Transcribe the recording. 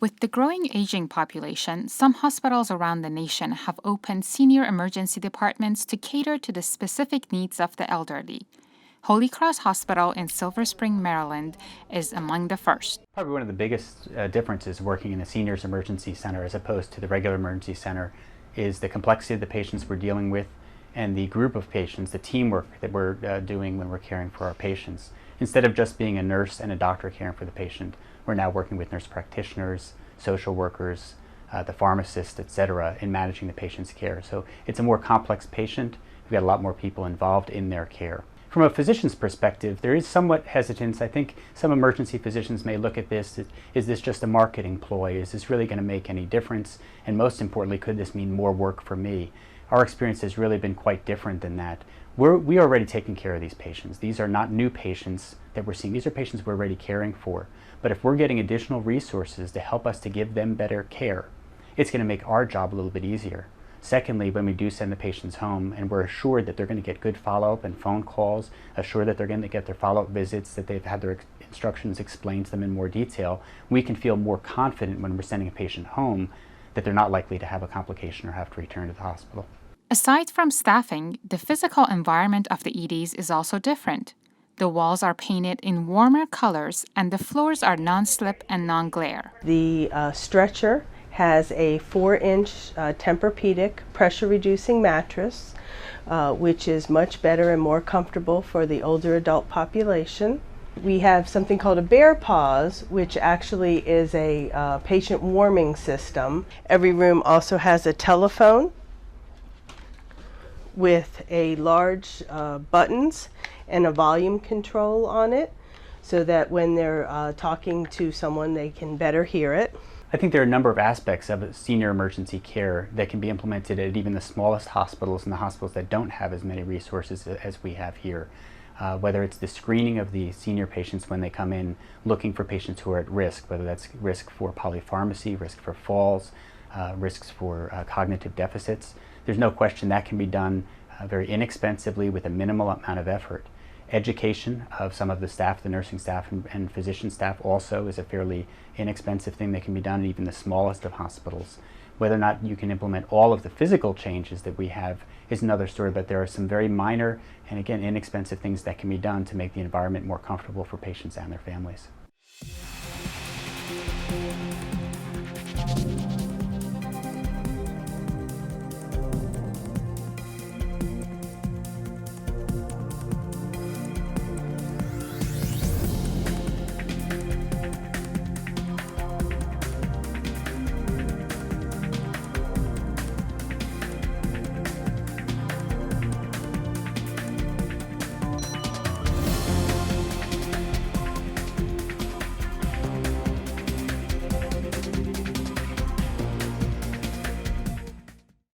With the growing aging population, some hospitals around the nation have opened senior emergency departments to cater to the specific needs of the elderly. Holy Cross Hospital in Silver Spring, Maryland is among the first. Probably one of the biggest differences working in a seniors emergency center as opposed to the regular emergency center is the complexity of the patients we're dealing with and the group of patients, the teamwork that we're doing when we're caring for our patients. Instead of just being a nurse and a doctor caring for the patient, we're now working with nurse practitioners, social workers, the pharmacist, etc., in managing the patient's care. So it's a more complex patient. We've got a lot more people involved in their care. From a physician's perspective, there is somewhat hesitance. I think some emergency physicians may look at this, is this just a marketing ploy? Is this really going to make any difference? And most importantly, could this mean more work for me? Our experience has really been quite different than that. We are already taking care of these patients. These are not new patients that we're seeing. These are patients we're already caring for. But if we're getting additional resources to help us to give them better care, it's going to make our job a little bit easier. Secondly, when we do send the patients home and we're assured that they're going to get good follow-up and phone calls, assured that they're going to get their follow-up visits, that they've had their instructions explained to them in more detail, we can feel more confident when we're sending a patient home that they're not likely to have a complication or have to return to the hospital. Aside from staffing, the physical environment of the EDs is also different. The walls are painted in warmer colors and the floors are non-slip and non-glare. The stretcher has a 4-inch Tempur-Pedic pressure-reducing mattress, which is much better and more comfortable for the older adult population. We have something called a Bear Paws, which actually is a patient warming system. Every room also has a telephone with a large buttons and a volume control on it so that when they're talking to someone they can better hear it. I think there are a number of aspects of senior emergency care that can be implemented at even the smallest hospitals and the hospitals that don't have as many resources as we have here. Whether it's the screening of the senior patients when they come in looking for patients who are at risk, whether that's risk for polypharmacy, risk for falls, risks for cognitive deficits. There's no question that can be done very inexpensively with a minimal amount of effort. Education of some of the staff, the nursing staff and physician staff also is a fairly inexpensive thing that can be done in even the smallest of hospitals. Whether or not you can implement all of the physical changes that we have is another story, but there are some very minor and again inexpensive things that can be done to make the environment more comfortable for patients and their families.